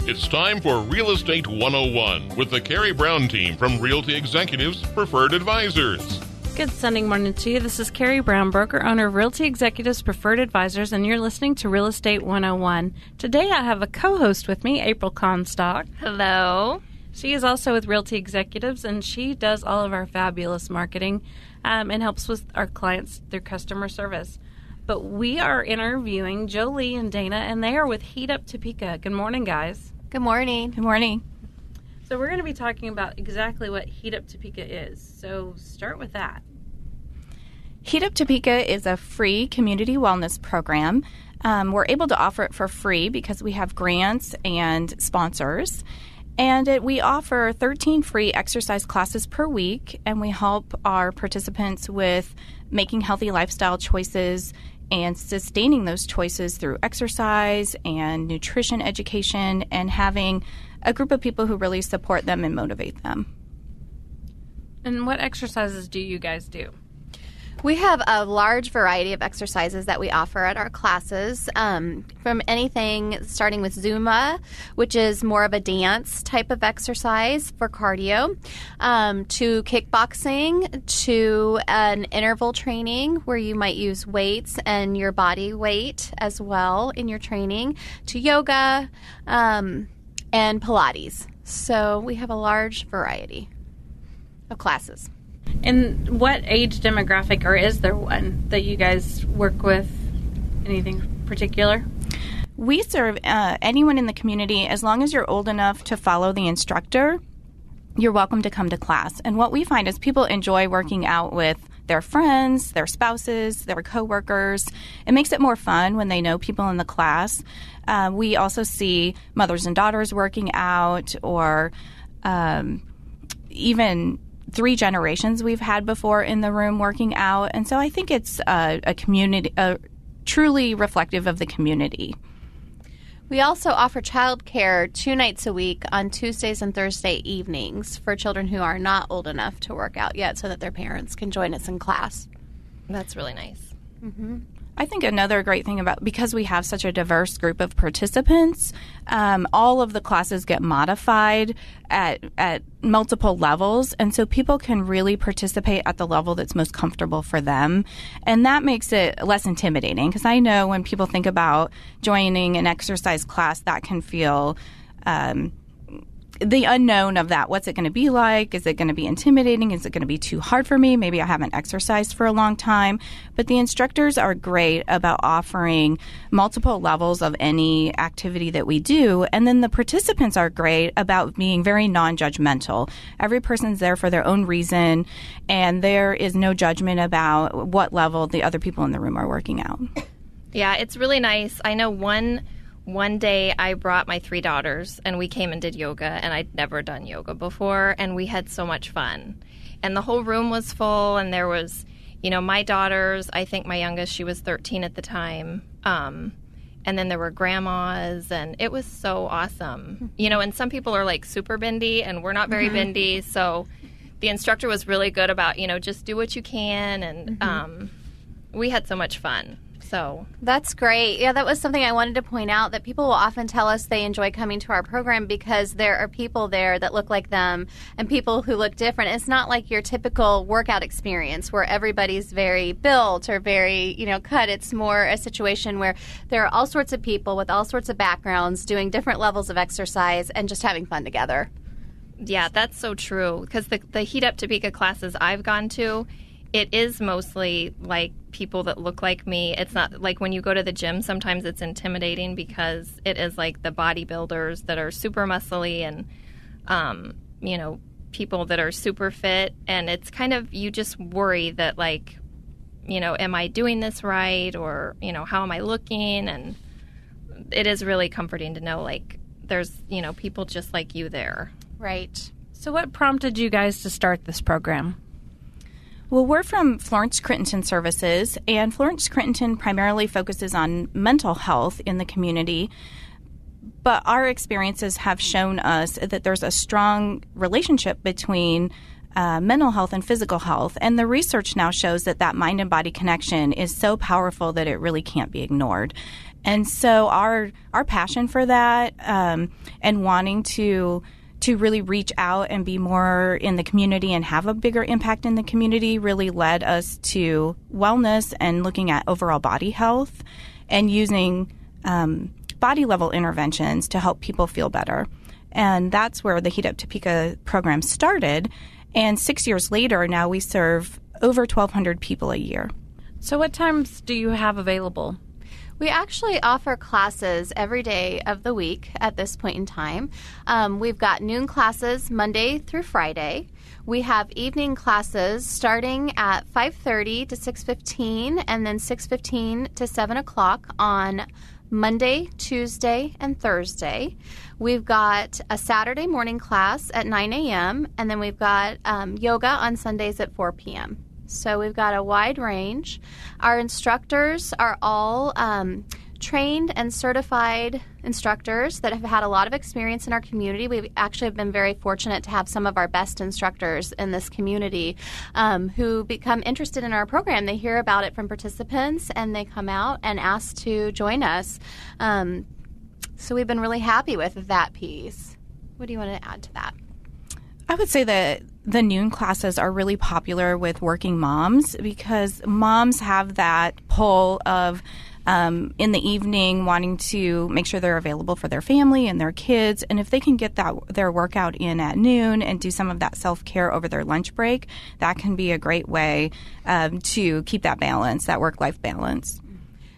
It's time for Real Estate 101 with the Karey Brown team from Realty Executives Preferred Advisors. Good Sunday morning to you. This is Karey Brown, broker owner of Realty Executives Preferred Advisors, and you're listening to Real Estate 101. Today I have a co-host with me, April Comstock. Hello. She is also with Realty Executives, and she does all of our fabulous marketing and helps with our clients through customer service. But we are interviewing Jolie and Dana, and they are with Heat Up Topeka. Good morning, guys. Good morning. Good morning. So we're going to be talking about exactly what Heat Up Topeka is. So start with that. Heat Up Topeka is a free community wellness program. We're able to offer it for free because we have grants and sponsors. And we offer 13 free exercise classes per week, and we help our participants with making healthy lifestyle choices and sustaining those choices through exercise and nutrition education and having a group of people who really support them and motivate them. And what exercises do you guys do? We have a large variety of exercises that we offer at our classes, from anything starting with Zumba, which is more of a dance type of exercise for cardio, to kickboxing, to an interval training where you might use weights and your body weight as well in your training, to yoga, and Pilates. So we have a large variety of classes. And what age demographic, or is there one that you guys work with? Anything particular? We serve anyone in the community. As long as you're old enough to follow the instructor, you're welcome to come to class. And what we find is people enjoy working out with their friends, their spouses, their coworkers. It makes it more fun when they know people in the class. We also see mothers and daughters working out, or even 3 generations we've had before in the room working out. And so I think it's a community, truly reflective of the community. We also offer childcare 2 nights a week on Tuesdays and Thursday evenings for children who are not old enough to work out yet, so that their parents can join us in class. That's really nice. Mm-hmm. I think another great thing about, because we have such a diverse group of participants, all of the classes get modified at multiple levels, and so people can really participate at the level that's most comfortable for them, and that makes it less intimidating, because I know when people think about joining an exercise class, that can feel the unknown of that. What's it going to be like? Is it going to be intimidating? Is it going to be too hard for me? Maybe I haven't exercised for a long time. But the instructors are great about offering multiple levels of any activity that we do. And then the participants are great about being very non-judgmental. Every person's there for their own reason, and there is no judgment about what level the other people in the room are working out. Yeah, it's really nice. I know one day I brought my 3 daughters, and we came and did yoga, and I'd never done yoga before, and we had so much fun. And the whole room was full, and there was, my daughters, I think my youngest, she was 13 at the time, and then there were grandmas, and it was so awesome. And some people are like super bendy, and we're not very bendy, so the instructor was really good about, just do what you can, and we had so much fun. So that's great. Yeah, that was something I wanted to point out, that people will often tell us they enjoy coming to our program because there are people there that look like them and people who look different. It's not like your typical workout experience where everybody's very built or very, cut. It's more a situation where there are all sorts of people with all sorts of backgrounds doing different levels of exercise and just having fun together. Yeah, that's so true. Because the Heat Up Topeka classes I've gone to, it is mostly like people that look like me. It's not like when you go to the gym, sometimes it's intimidating because it is like the bodybuilders that are super muscly and, people that are super fit. And it's kind of, you just worry that like, am I doing this right? Or, how am I looking? And it is really comforting to know like there's, people just like you there. Right. So what prompted you guys to start this program? Well, we're from Florence Crittenton Services, and Florence Crittenton primarily focuses on mental health in the community. But our experiences have shown us that there's a strong relationship between mental health and physical health. And the research now shows that mind and body connection is so powerful that it really can't be ignored. And so our passion for that and wanting to really reach out and be more in the community and have a bigger impact in the community really led us to wellness and looking at overall body health and using body level interventions to help people feel better. And that's where the Heat Up Topeka program started. And 6 years later, now we serve over 1,200 people a year. So what times do you have available? We actually offer classes every day of the week at this point in time. We've got noon classes Monday through Friday. We have evening classes starting at 5:30 to 6:15 and then 6:15 to 7 o'clock on Monday, Tuesday, and Thursday. We've got a Saturday morning class at 9 a.m. and then we've got yoga on Sundays at 4 p.m. So we've got a wide range. Our instructors are all trained and certified instructors that have had a lot of experience in our community. We actually have been very fortunate to have some of our best instructors in this community who become interested in our program. They hear about it from participants and they come out and ask to join us. So we've been really happy with that piece. What do you want to add to that? I would say that the noon classes are really popular with working moms because moms have that pull of in the evening wanting to make sure they're available for their family and their kids. And if they can get their workout in at noon and do some of that self-care over their lunch break, that can be a great way to keep that balance, that work-life balance.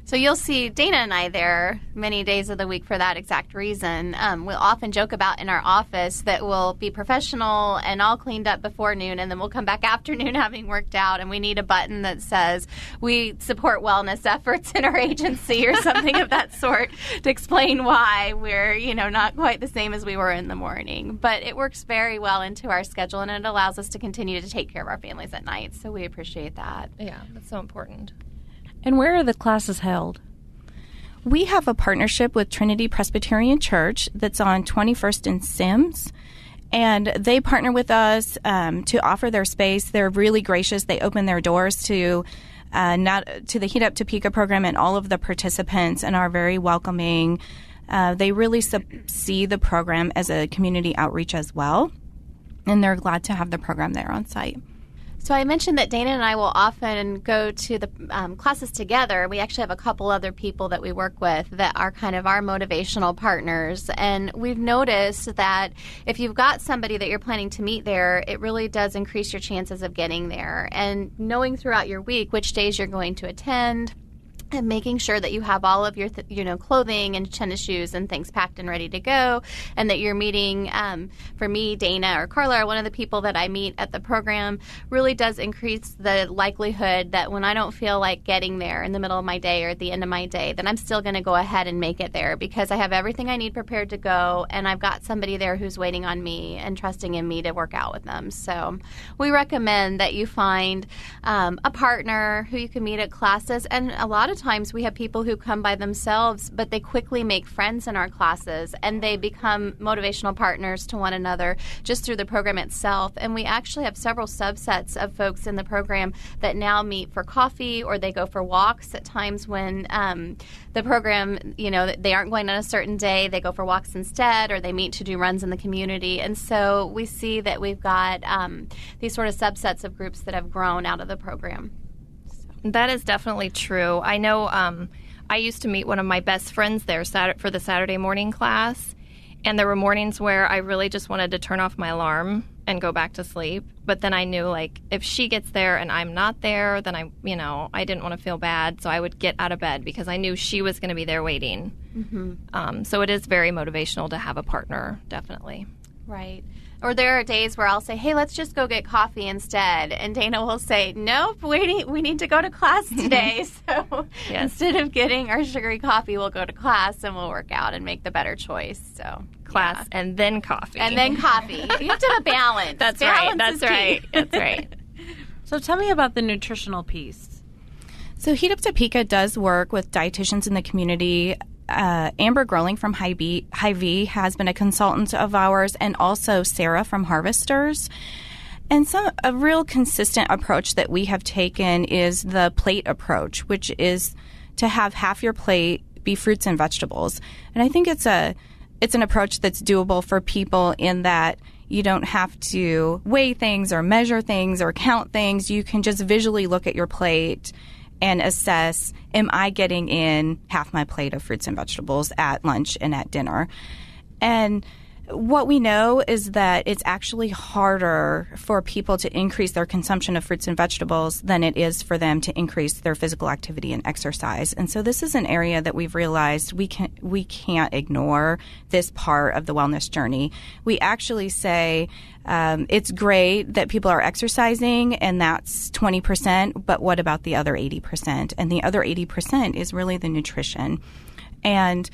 So you'll see Dana and I there many days of the week for that exact reason. We'll often joke about in our office that we'll be professional and all cleaned up before noon, and then we'll come back afternoon having worked out, and we need a button that says we support wellness efforts in our agency or something of that sort to explain why we're, not quite the same as we were in the morning. But it works very well into our schedule, and it allows us to continue to take care of our families at night. So we appreciate that. Yeah, that's so important. And where are the classes held? We have a partnership with Trinity Presbyterian Church that's on 21st and Sims, and they partner with us to offer their space. They're really gracious. They open their doors to the Heat Up Topeka program and all of the participants and are very welcoming. They really see the program as a community outreach as well, and they're glad to have the program there on site. So I mentioned that Dana and I will often go to the classes together. We actually have a couple other people that we work with that are kind of our motivational partners. And we've noticed that if you've got somebody that you're planning to meet there, it really does increase your chances of getting there. And knowing throughout your week which days you're going to attend, and making sure that you have all of your, clothing and tennis shoes and things packed and ready to go, and that you're meeting, for me, Dana or Carla, or one of the people that I meet at the program, really does increase the likelihood that when I don't feel like getting there in the middle of my day or at the end of my day, that I'm still going to go ahead and make it there because I have everything I need prepared to go, and I've got somebody there who's waiting on me and trusting in me to work out with them. So we recommend that you find a partner who you can meet at classes, and a lot of times we have people who come by themselves, but they quickly make friends in our classes and they become motivational partners to one another just through the program itself. And we actually have several subsets of folks in the program that now meet for coffee, or they go for walks at times when the program, they aren't going on a certain day, they go for walks instead, or they meet to do runs in the community. And so we see that we've got these sort of subsets of groups that have grown out of the program. That is definitely true. I know I used to meet one of my best friends there for the Saturday morning class, and there were mornings where I really just wanted to turn off my alarm and go back to sleep. But then I knew, if she gets there and I'm not there, then I didn't want to feel bad, so I would get out of bed because I knew she was going to be there waiting. Mm-hmm. So it is very motivational to have a partner, definitely. Right. Or there are days where I'll say, hey, let's just go get coffee instead. And Dana will say, nope, we need to go to class today. So instead of getting our sugary coffee, we'll go to class and we'll work out and make the better choice. So class and then coffee. And then coffee. You have to have a balance. That's right. So tell me about the nutritional piece. So Heat Up Topeka does work with dietitians in the community. Amber Growling from Hy-Vee has been a consultant of ours, and also Sarah from Harvesters. And a real consistent approach that we have taken is the plate approach, which is to have half your plate be fruits and vegetables. And I think it's an approach that's doable for people in that you don't have to weigh things or measure things or count things. You can just visually look at your plate and assess, am I getting in half my plate of fruits and vegetables at lunch and at dinner? And what we know is that it's actually harder for people to increase their consumption of fruits and vegetables than it is for them to increase their physical activity and exercise. And so this is an area that we've realized we can't ignore this part of the wellness journey. We actually say it's great that people are exercising, and that's 20%, but what about the other 80%? And the other 80% is really the nutrition. And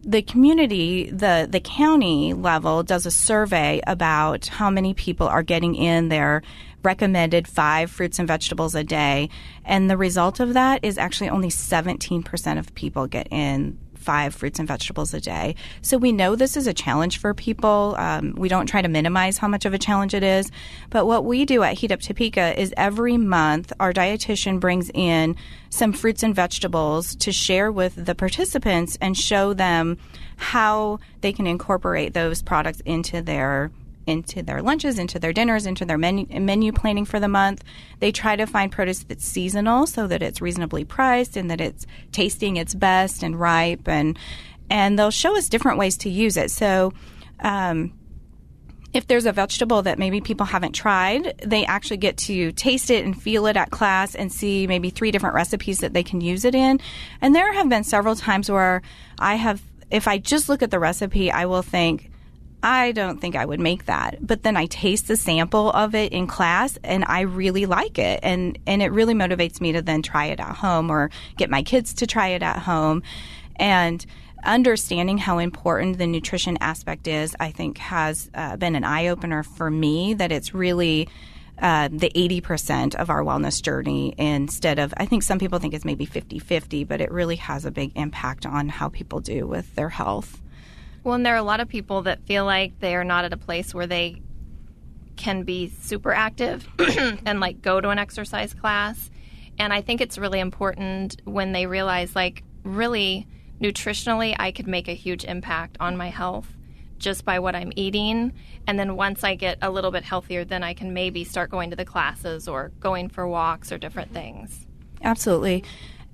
the community, the county level does a survey about how many people are getting in their recommended 5 fruits and vegetables a day. And the result of that is actually only 17% of people get in 5 fruits and vegetables a day. So we know this is a challenge for people. We don't try to minimize how much of a challenge it is. But what we do at Heat Up Topeka is every month our dietitian brings in some fruits and vegetables to share with the participants and show them how they can incorporate those products into their lunches, into their dinners, into their menu planning for the month. They try to find produce that's seasonal so that it's reasonably priced and that it's tasting its best and ripe, and they'll show us different ways to use it. So if there's a vegetable that maybe people haven't tried, they actually get to taste it and feel it at class and see maybe 3 different recipes that they can use it in. And there have been several times where if I just look at the recipe, I will think, I don't think I would make that. But then I taste the sample of it in class and I really like it. And it really motivates me to then try it at home or get my kids to try it at home. And understanding how important the nutrition aspect is, I think, has been an eye-opener for me, that it's really the 80% of our wellness journey instead of, I think some people think it's maybe 50-50, but it really has a big impact on how people do with their health. Well, and there are a lot of people that feel like they are not at a place where they can be super active and like go to an exercise class. And I think it's really important when they realize, like, really nutritionally, I could make a huge impact on my health just by what I'm eating. And then once I get a little bit healthier, then I can maybe start going to the classes or going for walks or different things. Absolutely.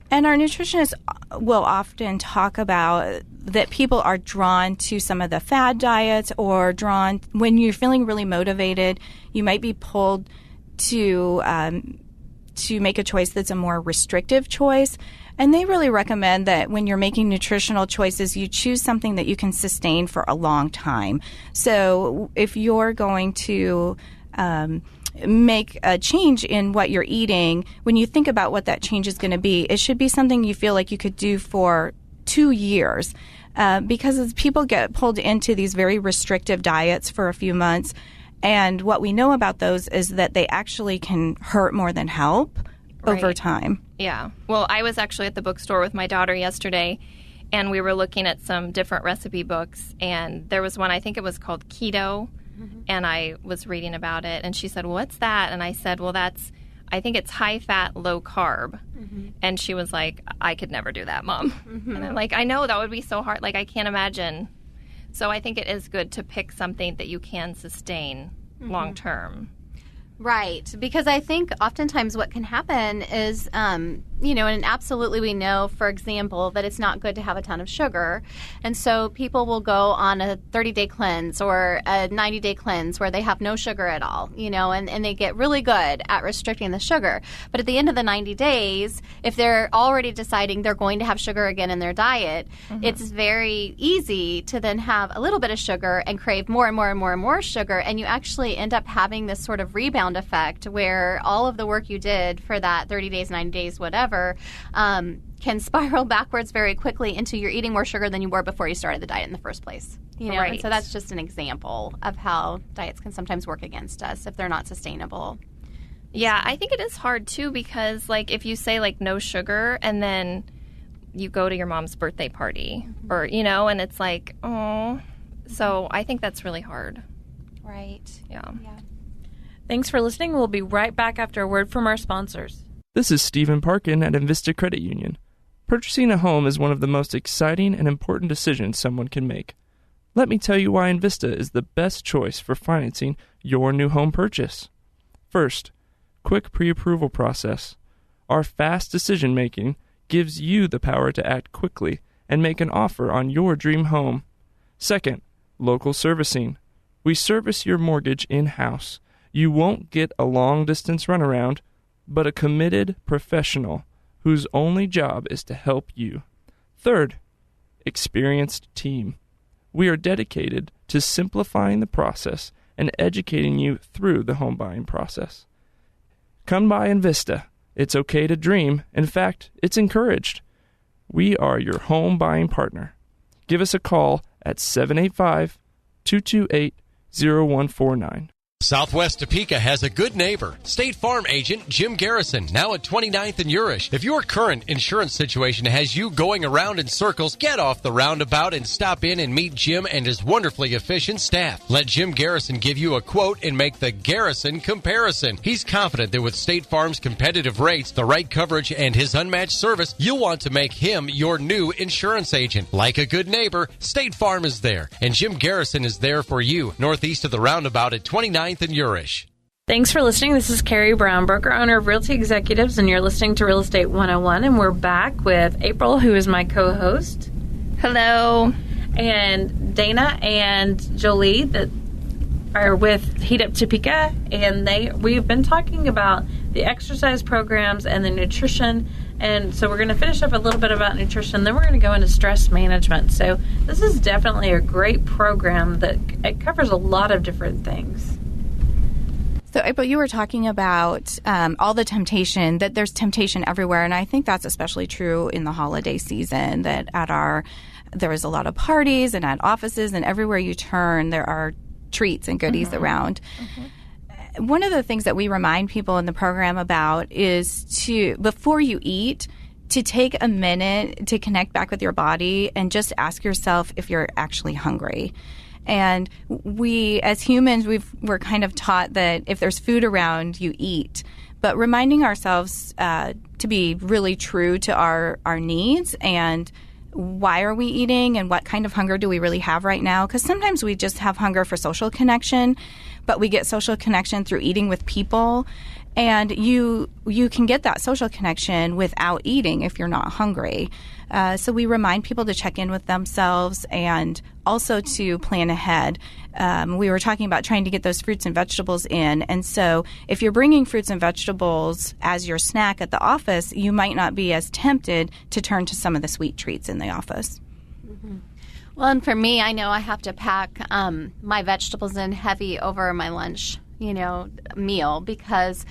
And our nutritionists will often talk about that people are drawn to some of the fad diets, or drawn when you're feeling really motivated, you might be pulled to make a choice that's a more restrictive choice. And they really recommend that when you're making nutritional choices, you choose something that you can sustain for a long time. So if you're going to make a change in what you're eating, when you think about what that change is going to be, it should be something you feel like you could do for 2 years. Because as people get pulled into these very restrictive diets for a few months, and what we know about those is that they actually can hurt more than help over time. Yeah. Well, I was actually at the bookstore with my daughter yesterday, and we were looking at some different recipe books, and there was one, I think it was called Keto, and I was reading about it, and she said, well, what's that? And I said, well, I think it's high fat, low carb. And she was like, I could never do that, Mom. And I'm like, I know, that would be so hard. Like, I can't imagine. So I think it is good to pick something that you can sustain long term. Right, because I think oftentimes what can happen is, and absolutely we know, for example, that it's not good to have a ton of sugar. And so people will go on a 30-day cleanse or a 90-day cleanse where they have no sugar at all, and they get really good at restricting the sugar. But at the end of the 90 days, if they're already deciding they're going to have sugar again in their diet, it's very easy to then have a little bit of sugar and crave more and more and more and more sugar. And you actually end up having this sort of rebound effect where all of the work you did for that 30 days, 90 days, whatever, can spiral backwards very quickly into you're eating more sugar than you were before you started the diet in the first place. Right. And so that's just an example of how diets can sometimes work against us if they're not sustainable. Yeah, I think it is hard too, because like if you say like no sugar and then you go to your mom's birthday party or, and it's like, oh, so I think that's really hard. Right. Yeah. Thanks for listening. We'll be right back after a word from our sponsors. This is Stephen Parkin at Invista Credit Union. Purchasing a home is one of the most exciting and important decisions someone can make. Let me tell you why Invista is the best choice for financing your new home purchase. First, quick pre-approval process. Our fast decision-making gives you the power to act quickly and make an offer on your dream home. Second, local servicing. We service your mortgage in-house. You won't get a long-distance runaround, but a committed professional whose only job is to help you. Third, experienced team. We are dedicated to simplifying the process and educating you through the home buying process. Come by Invista. It's okay to dream. In fact, it's encouraged. We are your home buying partner. Give us a call at 785-228-0149. Southwest Topeka has a good neighbor, State Farm agent Jim Garrison, now at 29th and Urish. If your current insurance situation has you going around in circles, get off the roundabout and stop in and meet Jim and his wonderfully efficient staff. Let Jim Garrison give you a quote and make the Garrison comparison. He's confident that with State Farm's competitive rates, the right coverage, and his unmatched service, you'll want to make him your new insurance agent. Like a good neighbor, State Farm is there, and Jim Garrison is there for you, northeast of the roundabout at 29th and Urish. Thanks for listening. This is Karey Brown, broker owner of Realty Executives, and you're listening to Real Estate 101. And we're back with April, who is my co-host. Hello. And Dana and Jolie that are with Heat Up Topeka. And we've been talking about the exercise programs and the nutrition. And so we're going to finish up a little bit about nutrition. Then we're going to go into stress management. So this is definitely a great program that it covers a lot of different things. So, April, you were talking about all the temptation, that there's temptation everywhere. And I think that's especially true in the holiday season, that there is a lot of parties and at offices and everywhere you turn, there are treats and goodies around. One of the things that we remind people in the program about is before you eat, to take a minute to connect back with your body and just ask yourself if you're actually hungry. And we, as humans, we're kind of taught that if there's food around, you eat. But reminding ourselves to be really true to our needs and why are we eating and what kind of hunger do we really have right now? Because sometimes we just have hunger for social connection, but we get social connection through eating with people. And you can get that social connection without eating if you're not hungry. So we remind people to check in with themselves and also to plan ahead. We were talking about trying to get those fruits and vegetables in. And so if you're bringing fruits and vegetables as your snack at the office, you might not be as tempted to turn to some of the sweet treats in the office. Well, and for me, I know I have to pack my vegetables in heavy over my lunch meal because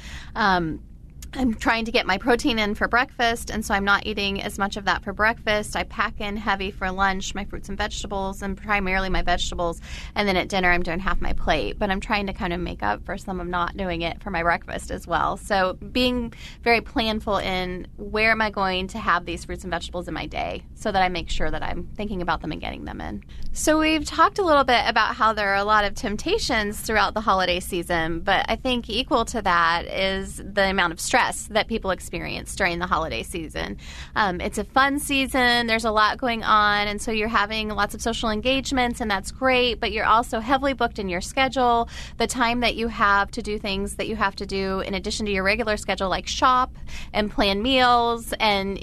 I'm trying to get my protein in for breakfast, and so I'm not eating as much of that for breakfast. I pack in heavy for lunch, my fruits and vegetables, and primarily my vegetables, and then at dinner I'm doing half my plate. But I'm trying to kind of make up for some of not doing it for my breakfast as well. So being very planful in where am I going to have these fruits and vegetables in my day so that I make sure that I'm thinking about them and getting them in. So we've talked a little bit about how there are a lot of temptations throughout the holiday season, but I think equal to that is the amount of stress that people experience during the holiday season. It's a fun season. There's a lot going on, and so you're having lots of social engagements, and that's great, but you're also heavily booked in your schedule. The time that you have to do things that you have to do in addition to your regular schedule, like shop and plan meals and,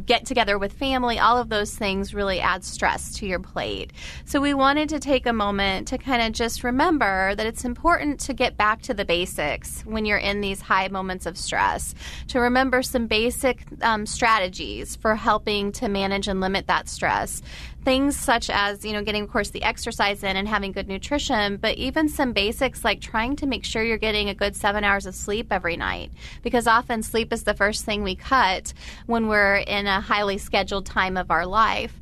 get together with family, all of those things really add stress to your plate. So we wanted to take a moment to kind of just remember that it's important to get back to the basics when you're in these high moments of stress. To remember some basic strategies for helping to manage and limit that stress. Things such as, getting, of course, the exercise in and having good nutrition, but even some basics like trying to make sure you're getting a good 7 hours of sleep every night, because often sleep is the first thing we cut when we're in a highly scheduled time of our life,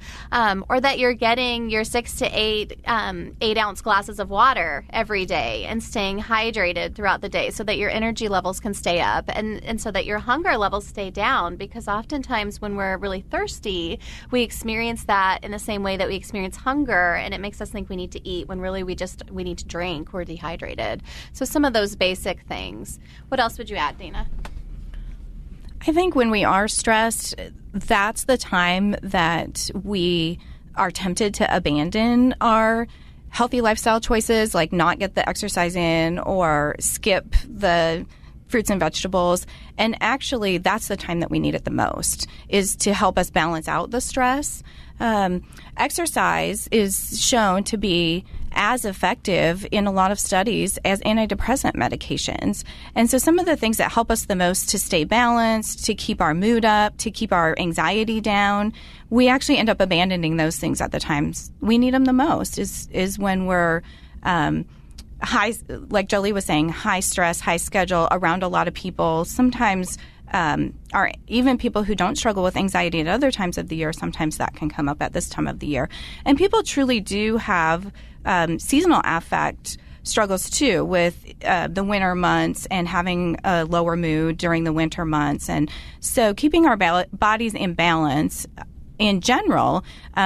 or that you're getting your 6 to 8 8-ounce glasses of water every day and staying hydrated throughout the day so that your energy levels can stay up and so that your hunger levels stay down, because oftentimes when we're really thirsty, we experience that in a same way that we experience hunger, and it makes us think we need to eat when really we need to drink. We're dehydrated. So some of those basic things. What else would you add, Dana? I think when we are stressed, that's the time that we are tempted to abandon our healthy lifestyle choices, like not get the exercise in or skip the fruits and vegetables. And actually, that's the time that we need it the most, is to help us balance out the stress. Exercise is shown to be as effective in a lot of studies as antidepressant medications. And so some of the things that help us the most to stay balanced, to keep our mood up, to keep our anxiety down, we actually end up abandoning those things at the times we need them the most, is when we're high, like Jolie was saying, high stress, high schedule, around a lot of people. Sometimes are even people who don't struggle with anxiety at other times of the year, sometimes that can come up at this time of the year. And people truly do have seasonal affect struggles too, with the winter months and having a lower mood during the winter months. And so keeping our bodies in balance in general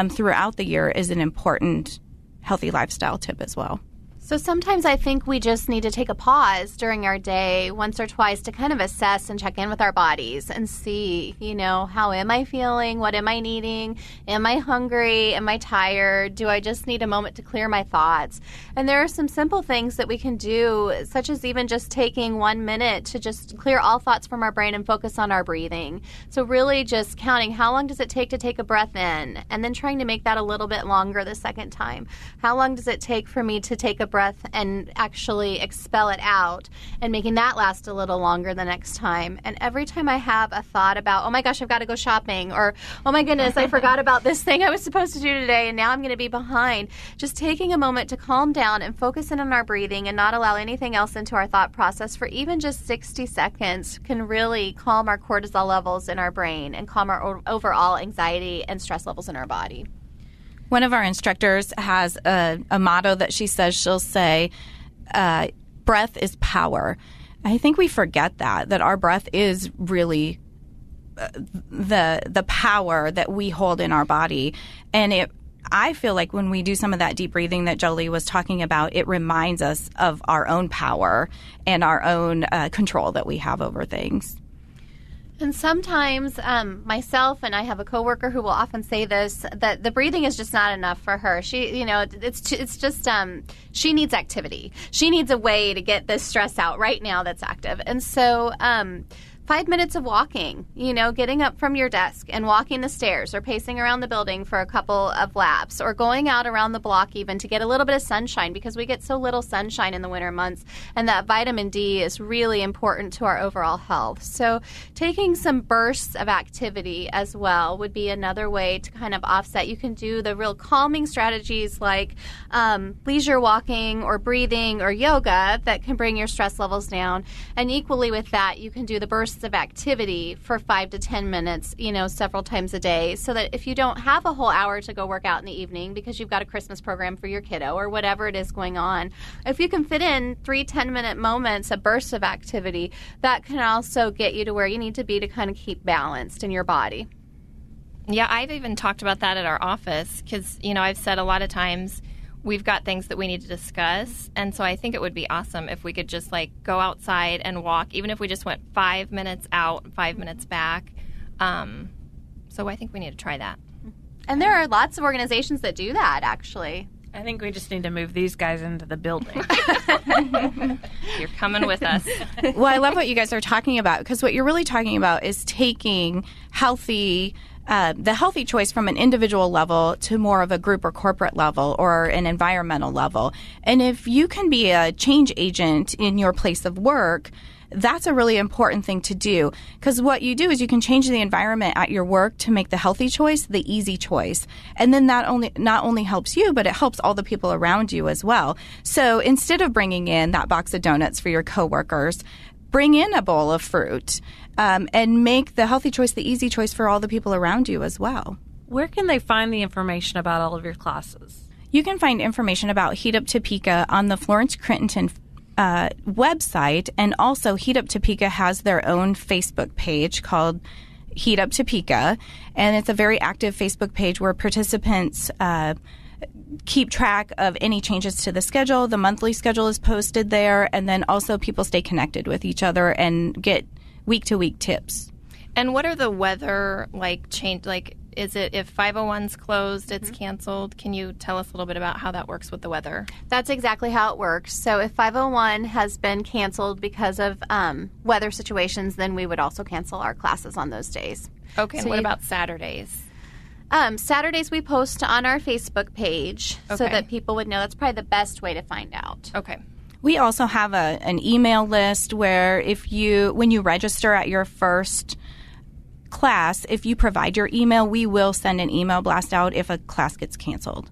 throughout the year is an important healthy lifestyle tip as well. So sometimes I think we just need to take a pause during our day once or twice to kind of assess and check in with our bodies and see, how am I feeling? What am I needing? Am I hungry? Am I tired? Do I just need a moment to clear my thoughts? And there are some simple things that we can do, such as even just taking 1 minute to just clear all thoughts from our brain and focus on our breathing. So really just counting how long does it take to take a breath in, and then trying to make that a little bit longer the second time. How long does it take for me to take a breath and actually expel it out, and making that last a little longer the next time. And every time I have a thought about, oh my gosh, I've got to go shopping, or oh my goodness, I forgot about this thing I was supposed to do today and now I'm going to be behind, just taking a moment to calm down and focus in on our breathing and not allow anything else into our thought process for even just 60 seconds can really calm our cortisol levels in our brain and calm our overall anxiety and stress levels in our body. One of our instructors has a motto that she'll say, breath is power. I think we forget that our breath is really the power that we hold in our body. And I feel like when we do some of that deep breathing that Jolie was talking about, it reminds us of our own power and our own control that we have over things. And sometimes myself, and I have a coworker who will often say this, that the breathing is just not enough for her. She, it's just she needs activity. She needs a way to get this stress out right now that's active. And so 5 minutes of walking, getting up from your desk and walking the stairs or pacing around the building for a couple of laps, or going out around the block even to get a little bit of sunshine, because we get so little sunshine in the winter months, and that vitamin D is really important to our overall health. So taking some bursts of activity as well would be another way to kind of offset. You can do the real calming strategies like leisure walking or breathing or yoga that can bring your stress levels down. And equally with that, you can do the bursts of activity for 5 to 10 minutes, several times a day, so that if you don't have a whole hour to go work out in the evening because you've got a Christmas program for your kiddo or whatever it is going on, if you can fit in 3 10-minute moments, a burst of activity, that can also get you to where you need to be to kind of keep balanced in your body. Yeah, I've even talked about that at our office because, I've said a lot of times we've got things that we need to discuss, and so I think it would be awesome if we could just go outside and walk, even if we just went 5 minutes out, 5 minutes back. So I think we need to try that. And there are lots of organizations that do that, actually. I think we just need to move these guys into the building. You're coming with us. Well, I love what you guys are talking about, because what you're really talking about is taking the healthy choice from an individual level to more of a group or corporate level or an environmental level. And if you can be a change agent in your place of work, that's a really important thing to do, because what you do is you can change the environment at your work to make the healthy choice the easy choice. And then that not only helps you, but it helps all the people around you as well. So instead of bringing in that box of donuts for your coworkers, bring in a bowl of fruit and make the healthy choice the easy choice for all the people around you as well. Where can they find the information about all of your classes? You can find information about Heat Up Topeka on the Florence Crittenton website, and also Heat Up Topeka has their own Facebook page called Heat Up Topeka, and it's a very active Facebook page where participants keep track of any changes to the schedule. The monthly schedule is posted there, and then also people stay connected with each other and get week-to-week tips. And what are the weather change? Is it if 501's closed, it's canceled? Can you tell us a little bit about how that works with the weather? That's exactly how it works. So if 501 has been canceled because of weather situations, then we would also cancel our classes on those days. Okay, So and what you- about Saturdays? Saturdays we post on our Facebook page so Okay. that people would know. That's probably the best way to find out. Okay. We also have an email list where when you register at your first class, if you provide your email, we will send an email blast out if a class gets canceled.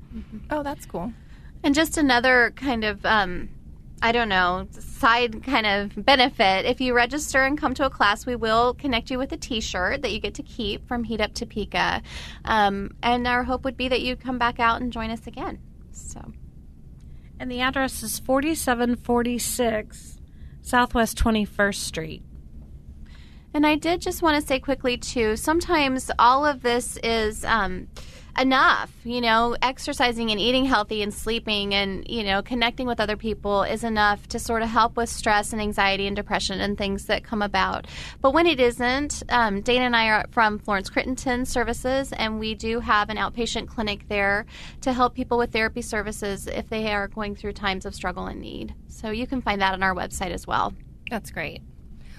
Oh, that's cool. And just another kind of, side kind of benefit. If you register and come to a class, we will connect you with a T-shirt that you get to keep from Heat Up Topeka. And our hope would be that you come back out and join us again. So, And the address is 4746 Southwest 21st Street. and I did just want to say quickly, too, sometimes all of this is enough. Exercising and eating healthy and sleeping and, connecting with other people is enough to sort of help with stress and anxiety and depression and things that come about. But when it isn't, Dana and I are from Florence Crittenton Services, and we do have an outpatient clinic there to help people with therapy services if they are going through times of struggle and need. So you can find that on our website as well. That's great.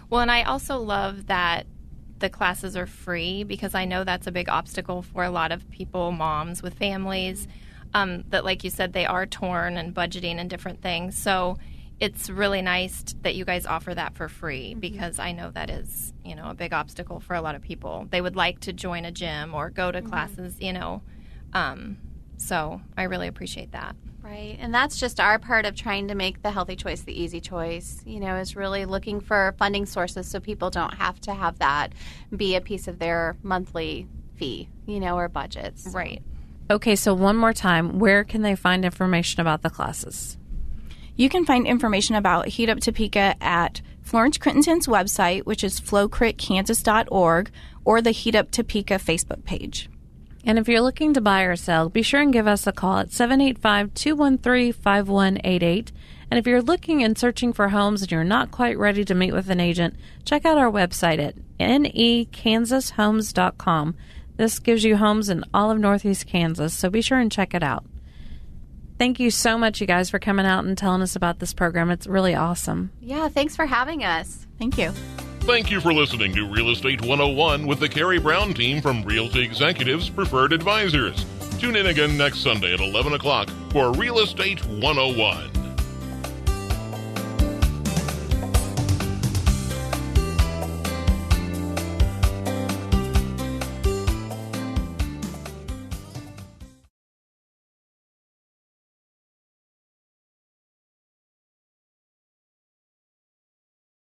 Well, and I also love that the classes are free, because I know that's a big obstacle for a lot of people, moms with families, that, like you said, they are torn and budgeting and different things. So it's really nice that you guys offer that for free, because I know that is, a big obstacle for a lot of people. They would like to join a gym or go to classes, so I really appreciate that. Right. And that's just our part of trying to make the healthy choice the easy choice, is really looking for funding sources so people don't have to have that be a piece of their monthly fee, or budgets. Right. Okay, so one more time, where can they find information about the classes? You can find information about Heat Up Topeka at Florence Crittenton's website, which is flowcritkansas.org, or the Heat Up Topeka Facebook page. And if you're looking to buy or sell, be sure and give us a call at 785-213-5188. And if you're looking and searching for homes and you're not quite ready to meet with an agent, check out our website at nekansashomes.com. This gives you homes in all of Northeast Kansas, so be sure and check it out. Thank you so much, you guys, for coming out and telling us about this program. It's really awesome. Yeah, thanks for having us. Thank you. Thank you for listening to Real Estate 101 with the Karey Brown team from Realty Executives Preferred Advisors. Tune in again next Sunday at 11 o'clock for Real Estate 101.